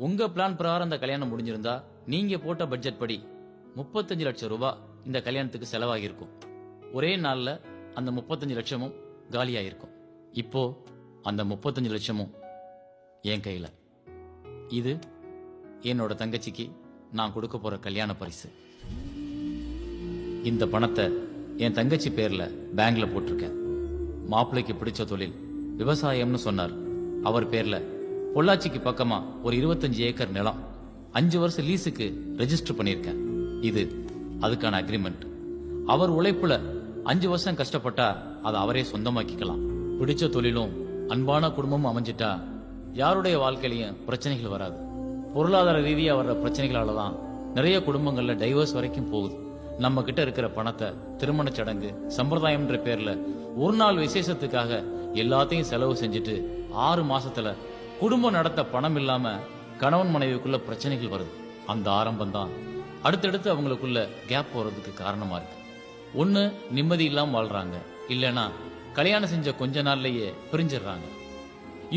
உங்க பிளான் பிரகாரம் இந்த கல்யாணம் முடிஞ்சிருந்தா நீங்க போட்ட பட்ஜெட் படி 35 லட்சம் ரூபாய் இந்த கல்யாணத்துக்கு செலவாகி இருக்கும். ஒரே நாள்ல அந்த 35 லட்சமும் காலியாயிருக்கும். இப்போ அந்த 35 லட்சமும் என் கையில. இது என்னோட தங்கச்சிக்கு நான் கொடுக்க போற கல்யாண பரிசு. இந்த பணத்தை என் தங்கச்சி பேர்ல பேங்க்ல போட்டிருக்கேன். மாப்பிள்ளைக்கு பிடிச்ச தொழில் விவசாயம்னு சொன்னார். அவர் பேர்ல பொள்ளாச்சிக்கு பக்கமா ஒரு 25 ஏக்கர் நிலம் 5 வருஷம் லீஸுக்கு ரெஜிஸ்டர் பண்ணியிருக்கேன். இது அதுக்கான அக்ரிமெண்ட். அவர் உழைப்புல 5 வருஷம் கஷ்டப்பட்டா அதை அவரே சொந்தமாக்கிக்கலாம். பிடிச்ச தொழிலும் அன்பான குடும்பமும் அமைஞ்சிட்டா யாருடைய வாழ்க்கையிலையும் பிரச்சனைகள் வராது. பொருளாதார ரீதியா வர்ற பிரச்சனைகளால தான் நிறைய குடும்பங்கள்ல டைவர்ஸ் வரைக்கும் போகுது. நம்ம கிட்ட இருக்கிற பணத்தை திருமண சடங்கு சம்பிரதாயம்ன்ற பேர்ல ஒரு நாள் விசேஷத்துக்காக எல்லாத்தையும் செலவு செஞ்சுட்டு 6 மாசத்துல குடும்பம் நடத்த பணம் இல்லாம கணவன் மனைவிக்குள்ள பிரச்சனைகள் வருது. அந்த ஆரம்பம் தான் அடுத்தடுத்து அவங்களுக்குள்ள கேப் போறதுக்கு காரணமா இருக்கு. ஒண்ணு நிம்மதி இல்லாம வாழ்றாங்க, இல்லனா கல்யாணம் செஞ்ச கொஞ்ச நாள்லயே பிரிஞ்சிடுறாங்க.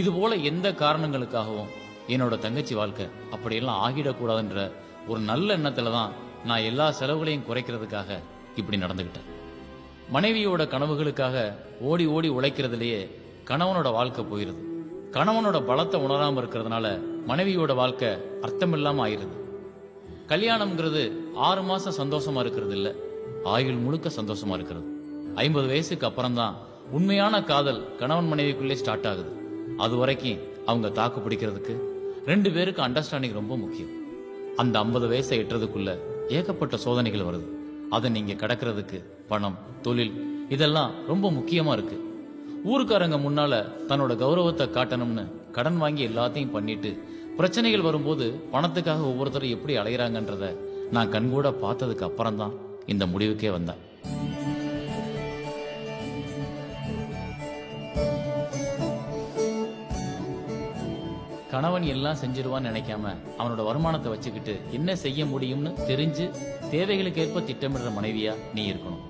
இது போல எந்த காரணங்களுக்காகவும் என்னோட தங்கச்சி வாழ்க்கை அப்படியெல்லாம் ஆகிடக்கூடாதுன்ற ஒரு நல்ல எண்ணத்துல தான் நான் எல்லா செலவுகளையும் குறைக்கிறதுக்காக இப்படி நடந்துகிட்டேன். மனைவியோட கனவுகளுக்காக ஓடி ஓடி உழைக்கிறதுலயே கணவனோட வாழ்க்கை போயிருது. கணவனோட பலத்தை உணராம இருக்கிறதுனால மனைவியோட வாழ்க்கை அர்த்தமில்லாம ஆயிருது. கல்யாணம்ங்கிறது 6 மாசம் சந்தோஷமா இருக்கிறது இல்ல, ஆயுள் முழுக்க சந்தோஷமா இருக்கிறது. 50 வயசுக்கு அப்புறம் தான் உண்மையான காதல் கணவன் மனைவிக்குள்ளே ஸ்டார்ட் ஆகுது. அது வரைக்கும் அவங்க தாக்கு பிடிக்கிறதுக்கு 2 பேருக்கு அண்டர்ஸ்டாண்டிங் ரொம்ப முக்கியம். அந்த 50 வயசை எட்டுறதுக்குள்ள ஏகப்பட்ட சோதனைகள் வருது. அதை நீங்க கடக்கிறதுக்கு பணம், தொழில் இதெல்லாம் ரொம்ப முக்கியமா இருக்கு. ஊருக்காரங்க முன்னால தன்னோட கௌரவத்தை காட்டணும்னு கடன் வாங்கி எல்லாத்தையும் பண்ணிட்டு பிரச்சனைகள் வரும்போது பணத்துக்காக ஒவ்வொருத்தரும் எப்படி அலையிறாங்கன்றத நான் கண்கூட பார்த்ததுக்கு அப்புறம் தான் இந்த முடிவுக்கே வந்தேன். கணவன் எல்லாம் செஞ்சிருவான்னு நினைக்காம அவனோட வருமானத்தை வச்சுக்கிட்டு என்ன செய்ய முடியும்னு தெரிஞ்சு தேவைகளுக்கு ஏற்ப திட்டமிடுற மனைவியா நீ இருக்கணும்.